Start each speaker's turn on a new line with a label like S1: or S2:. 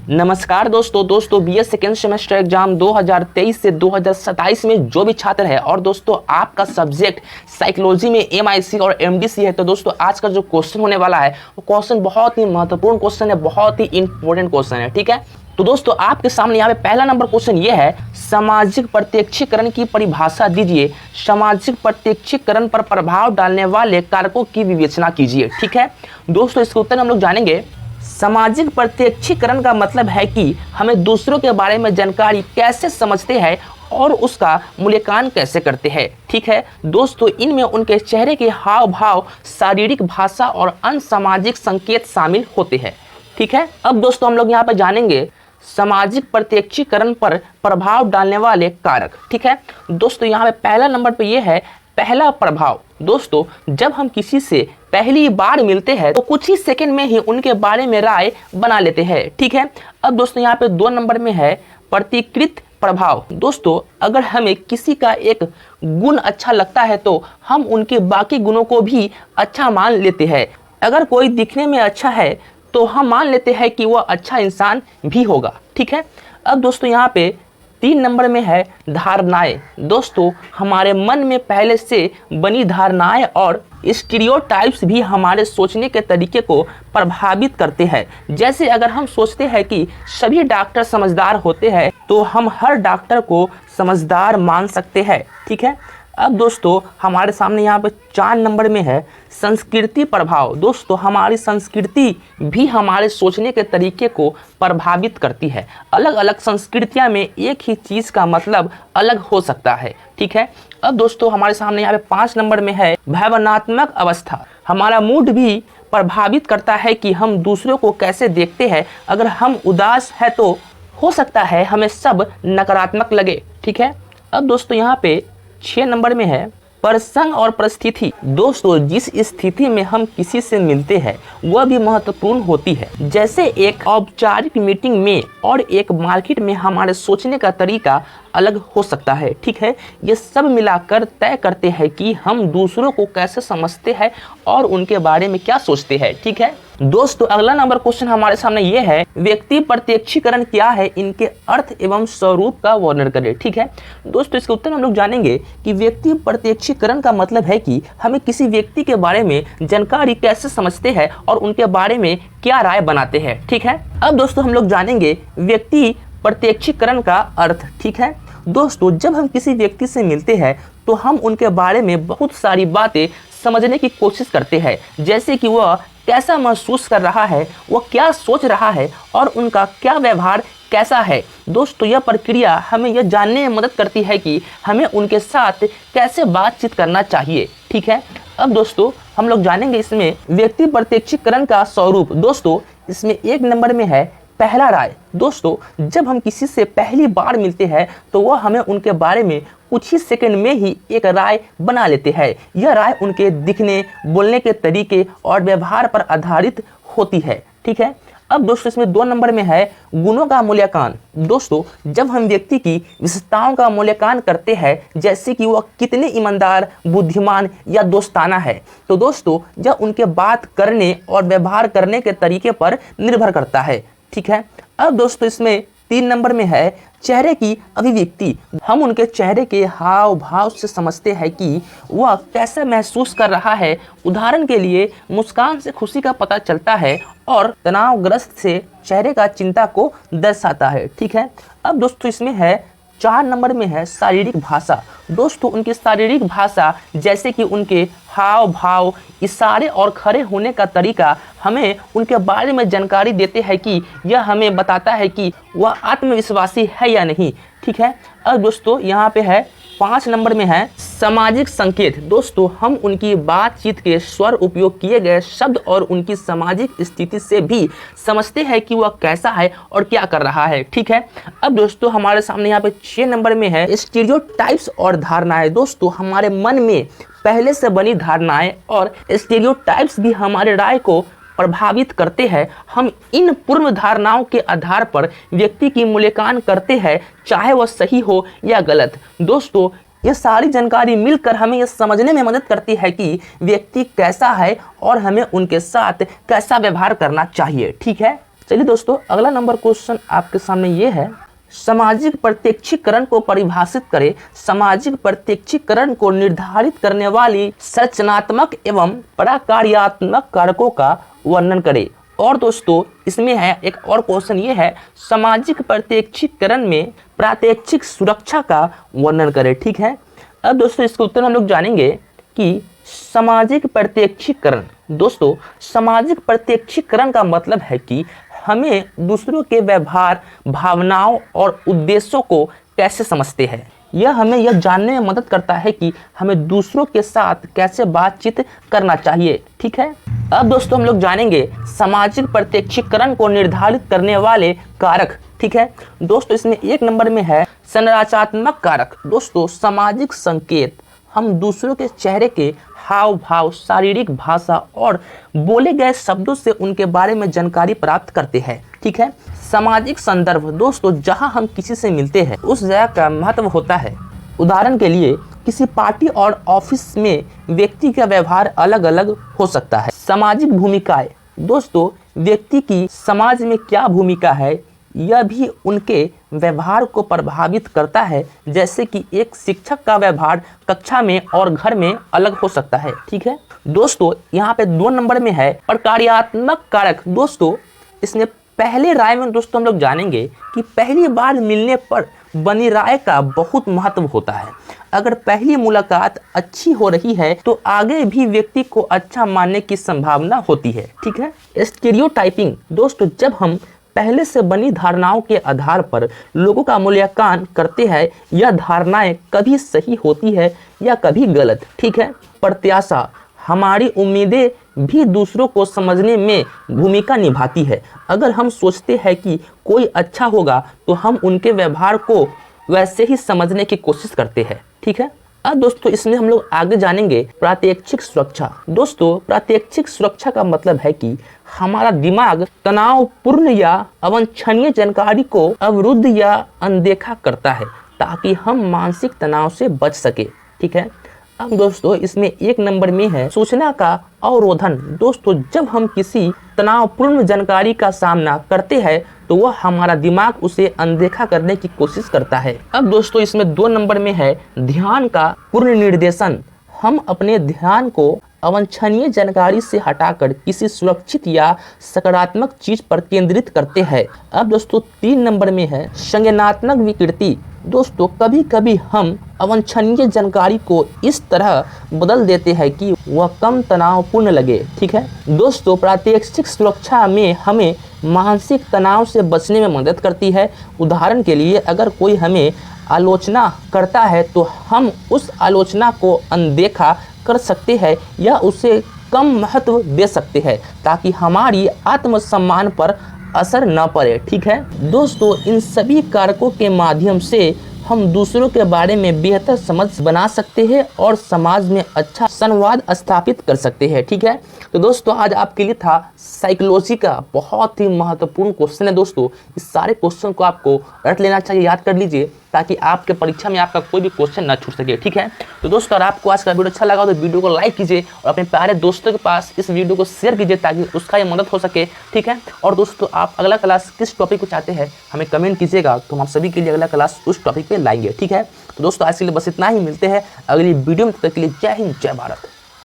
S1: नमस्कार दोस्तों BS second semester exam 2023 से 2027 में जो भी छात्र है और दोस्तों आपका सब्जेक्ट साइकोलॉजी में एमआईसी और एमडीसी है, तो दोस्तों आज का जो क्वेश्चन होने वाला है वो क्वेश्चन बहुत ही महत्वपूर्ण क्वेश्चन है, बहुत ही इंपॉर्टेंट क्वेश्चन है। ठीक है, तो दोस्तों आपके सामने यहाँ पे पहला नंबर क्वेश्चन ये है, सामाजिक प्रत्यक्षीकरण की परिभाषा दीजिए। सामाजिक प्रत्यक्षीकरण पर प्रभाव डालने वाले कारकों की विवेचना कीजिए। ठीक है दोस्तों, इसके उत्तर हम लोग जानेंगे। सामाजिक प्रत्यक्षीकरण का मतलब है कि हमें दूसरों के बारे में जानकारी कैसे समझते हैं और उसका मूल्यांकन कैसे करते हैं। ठीक है दोस्तों, इनमें उनके चेहरे के हाव भाव, शारीरिक भाषा और अन्य सामाजिक संकेत शामिल होते हैं। ठीक है, अब दोस्तों हम लोग यहाँ पर जानेंगे सामाजिक प्रत्यक्षीकरण पर प्रभाव डालने वाले कारक। ठीक है दोस्तों, यहाँ पे पहला नंबर पे ये है पहला प्रभाव। दोस्तों जब हम किसी से पहली बार मिलते हैं तो कुछ ही सेकंड में ही उनके बारे में राय बना लेते हैं। ठीक है, अब दोस्तों यहाँ पे 2 नंबर में है प्रतिकृत प्रभाव। दोस्तों अगर हमें किसी का एक गुण अच्छा लगता है तो हम उनके बाकी गुणों को भी अच्छा मान लेते हैं। अगर कोई दिखने में अच्छा है तो हम मान लेते हैं कि वह अच्छा इंसान भी होगा। ठीक है, अब दोस्तों यहाँ पे 3 नंबर में है धारणाएं। दोस्तों हमारे मन में पहले से बनी धारणाएं और स्टीरियोटाइप्स भी हमारे सोचने के तरीके को प्रभावित करते हैं। जैसे अगर हम सोचते हैं कि सभी डॉक्टर समझदार होते हैं तो हम हर डॉक्टर को समझदार मान सकते हैं। ठीक है, अब दोस्तों हमारे सामने यहाँ पे 4 नंबर में है संस्कृति प्रभाव। दोस्तों हमारी संस्कृति भी हमारे सोचने के तरीके को प्रभावित करती है। अलग अलग संस्कृतियाँ में एक ही चीज़ का मतलब अलग हो सकता है। ठीक है, अब दोस्तों हमारे सामने यहाँ पे 5 नंबर में है भावनात्मक अवस्था। हमारा मूड भी प्रभावित करता है कि हम दूसरों को कैसे देखते हैं। अगर हम उदास है तो हो सकता है हमें सब नकारात्मक लगे। ठीक है, अब दोस्तों यहाँ पे 6 नंबर में है प्रसंग और परिस्थिति। दोस्तों जिस स्थिति में हम किसी से मिलते हैं वह भी महत्वपूर्ण होती है। जैसे एक औपचारिक मीटिंग में और एक मार्केट में हमारे सोचने का तरीका अलग हो सकता है। ठीक है, ये सब मिलाकर तय करते हैं कि हम दूसरों को कैसे समझते हैं और उनके बारे में क्या सोचते हैं। ठीक है दोस्तों, अगला नंबर क्वेश्चन हमारे सामने ये है व्यक्ति प्रत्यक्षीकरण क्या है, इनके अर्थ एवं स्वरूप का वर्णन करें। ठीक है दोस्तों, इसके उत्तर हम लोग जानेंगे कि व्यक्ति प्रत्यक्षीकरण का मतलब है कि हमें किसी व्यक्ति के बारे में जानकारी कैसे समझते हैं और उनके बारे में क्या राय बनाते हैं। ठीक है, अब दोस्तों हम लोग जानेंगे व्यक्ति प्रत्यक्षीकरण का अर्थ। ठीक है दोस्तों, जब हम किसी व्यक्ति से मिलते हैं तो हम उनके बारे में बहुत सारी बातें समझने की कोशिश करते हैं। जैसे कि वह कैसा महसूस कर रहा है, वह क्या सोच रहा है और उनका क्या व्यवहार कैसा है। दोस्तों यह प्रक्रिया हमें यह जानने में मदद करती है कि हमें उनके साथ कैसे बातचीत करना चाहिए। ठीक है, अब दोस्तों हम लोग जानेंगे इसमें व्यक्ति प्रत्यक्षीकरण का स्वरूप। दोस्तों इसमें 1 नंबर में है पहला राय। दोस्तों जब हम किसी से पहली बार मिलते हैं तो वह हमें उनके बारे में कुछ ही सेकंड में ही एक राय बना लेते हैं। यह राय उनके दिखने, बोलने के तरीके और व्यवहार पर आधारित होती है। ठीक है, अब दोस्तों इसमें 2 नंबर में है गुणों का मूल्यांकन। दोस्तों जब हम व्यक्ति की विशेषताओं का मूल्यांकन करते हैं, जैसे कि वह कितने ईमानदार, बुद्धिमान या दोस्ताना है, तो दोस्तों यह उनके बात करने और व्यवहार करने के तरीके पर निर्भर करता है। ठीक है, अब दोस्तों इसमें 3 नंबर में है चेहरे की अभिव्यक्ति। हम उनके चेहरे के हाव भाव से समझते हैं कि वह कैसा महसूस कर रहा है। उदाहरण के लिए मुस्कान से खुशी का पता चलता है और तनावग्रस्त से चेहरे का चिंता को दर्शाता है। ठीक है, अब दोस्तों इसमें है 4 नंबर में है शारीरिक भाषा। दोस्तों उनकी शारीरिक भाषा जैसे कि उनके हाव भाव, इशारे और खड़े होने का तरीका हमें उनके बारे में जानकारी देते हैं कि यह हमें बताता है कि वह आत्मविश्वासी है या नहीं। ठीक है, अब दोस्तों यहाँ पे है 5 नंबर में है सामाजिक संकेत। दोस्तों हम उनकी बातचीत के स्वर, उपयोग किए गए शब्द और उनकी सामाजिक स्थिति से भी समझते हैं कि वह कैसा है और क्या कर रहा है। ठीक है, अब दोस्तों हमारे सामने यहाँ पे 6 नंबर में है स्टीरियोटाइप्स और धारणाएं। दोस्तों हमारे मन में पहले से बनी धारणाएं और स्टीरियोटाइप्स भी हमारे राय को प्रभावित करते हैं। हम इन पूर्व धारणाओं के आधार पर व्यक्ति की मूल्यांकन करते हैं, चाहे वह सही हो या गलत। दोस्तों ये सारी जानकारी मिलकर हमें यह समझने में मदद करती है कि व्यक्ति कैसा है और हमें उनके साथ कैसा व्यवहार करना चाहिए। ठीक है, चलिए दोस्तों, अगला नंबर क्वेश्चन आपके सामने ये है, सामाजिक प्रत्यक्षीकरण को परिभाषित करें। सामाजिक प्रत्यक्षीकरण को निर्धारित करने वाली संरचनात्मक एवं प्रकार्यात्मक कारकों का वर्णन करें। और दोस्तों इसमें है एक और क्वेश्चन ये है, सामाजिक प्रत्यक्षीकरण में प्रात्यक्षिक सुरक्षा का वर्णन करें। ठीक है, अब दोस्तों इसके उत्तर हम लोग जानेंगे कि सामाजिक प्रत्यक्षीकरण, दोस्तों सामाजिक प्रत्यक्षीकरण का मतलब है कि हमें दूसरों के व्यवहार, भावनाओं और उद्देश्यों को कैसे समझते हैं। यह हमें यह जानने में मदद करता है कि हमें दूसरों के साथ कैसे बातचीत करना चाहिए। ठीक है, अब दोस्तों हम लोग जानेंगे सामाजिक प्रत्यक्षीकरण को निर्धारित करने वाले कारक। ठीक है दोस्तों, इसमें 1 नंबर में है संरचनात्मक कारक। दोस्तों सामाजिक संकेत हम दूसरों के चेहरे के हाव भाव, शारीरिक भाषा और बोले गए शब्दों से उनके बारे में जानकारी प्राप्त करते हैं। ठीक है, सामाजिक संदर्भ, दोस्तों जहां हम किसी से मिलते हैं उस जगह का महत्व होता है। उदाहरण के लिए किसी पार्टी और ऑफिस में व्यक्ति का व्यवहार अलग अलग हो सकता है। सामाजिक भूमिकाएं, दोस्तों व्यक्ति की समाज में क्या भूमिका है यह भी उनके व्यवहार को प्रभावित करता है। जैसे कि एक शिक्षक का व्यवहार कक्षा में और घर में अलग हो सकता है। ठीक है दोस्तों, यहाँ पे 2 नंबर में है प्रकार्यात्मक कारक। दोस्तों इसमें पहले राय में दोस्तों हम लोग जानेंगे कि पहली बार मिलने पर बनी राय का बहुत महत्व होता है। अगर पहली मुलाकात अच्छी हो रही है तो आगे भी व्यक्ति को अच्छा मानने की संभावना होती है। ठीक है, स्टीरियोटाइपिंग, दोस्तों जब हम पहले से बनी धारणाओं के आधार पर लोगों का मूल्यांकन करते हैं, यह धारणाएं कभी सही होती है या कभी गलत। ठीक है, प्रत्याशा, हमारी उम्मीदें भी दूसरों को समझने में भूमिका निभाती है। अगर हम सोचते हैं कि कोई अच्छा होगा तो हम उनके व्यवहार को वैसे ही समझने की कोशिश करते हैं। ठीक है, अब दोस्तों इसमें हम लोग आगे जानेंगे प्रात्यक्षिक सुरक्षा। दोस्तों प्रात्यक्षिक सुरक्षा का मतलब है कि हमारा दिमाग तनावपूर्ण या अवांछनीय जानकारी को अवरुद्ध या अनदेखा करता है ताकि हम मानसिक तनाव से बच सके। ठीक है, अब दोस्तों इसमें 1 नंबर में है सूचना का अवरोधन। दोस्तों जब हम किसी तनावपूर्ण जानकारी का सामना करते हैं तो वह हमारा दिमाग उसे अनदेखा करने की कोशिश करता है। अब दोस्तों इसमें 2 नंबर में है ध्यान का पूर्ण निर्देशन। हम अपने ध्यान को अवांछनीय जानकारी से हटाकर किसी सुरक्षित या सकारात्मक चीज पर केंद्रित करते हैं। अब दोस्तों 3 नंबर में है संज्ञानात्मक विकृति। दोस्तों कभी कभी हम अवांछनीय जानकारी को इस तरह बदल देते हैं कि वह कम तनावपूर्ण लगे। ठीक है दोस्तों, प्रात्यक्षिक सुरक्षा में हमें मानसिक तनाव से बचने में मदद करती है। उदाहरण के लिए अगर कोई हमें आलोचना करता है तो हम उस आलोचना को अनदेखा कर सकते हैं या उसे कम महत्व दे सकते हैं ताकि हमारी आत्मसम्मान पर असर न पड़े। ठीक है दोस्तों, इन सभी कारकों के माध्यम से हम दूसरों के बारे में बेहतर समझ बना सकते हैं और समाज में अच्छा संवाद स्थापित कर सकते हैं। ठीक है, तो दोस्तों आज आपके लिए था साइकोलॉजी का बहुत ही महत्वपूर्ण क्वेश्चन है। दोस्तों इस सारे क्वेश्चन को आपको रट लेना चाहिए, याद कर लीजिए ताकि आपके परीक्षा में आपका कोई भी क्वेश्चन ना छूट सके। ठीक है, तो दोस्तों अगर आपको आज का वीडियो अच्छा लगा तो वीडियो को लाइक कीजिए और अपने प्यारे दोस्तों के पास इस वीडियो को शेयर कीजिए ताकि उसका ये मदद हो सके। ठीक है, और दोस्तों आप अगला क्लास किस टॉपिक को चाहते हैं हमें कमेंट कीजिएगा तो हम सभी के लिए अगला क्लास उस टॉपिक पे लाएंगे। ठीक है, तो दोस्तों आज के लिए बस इतना ही, मिलते हैं अगली वीडियो में। तब तक के लिए जय हिंद, जय भारत।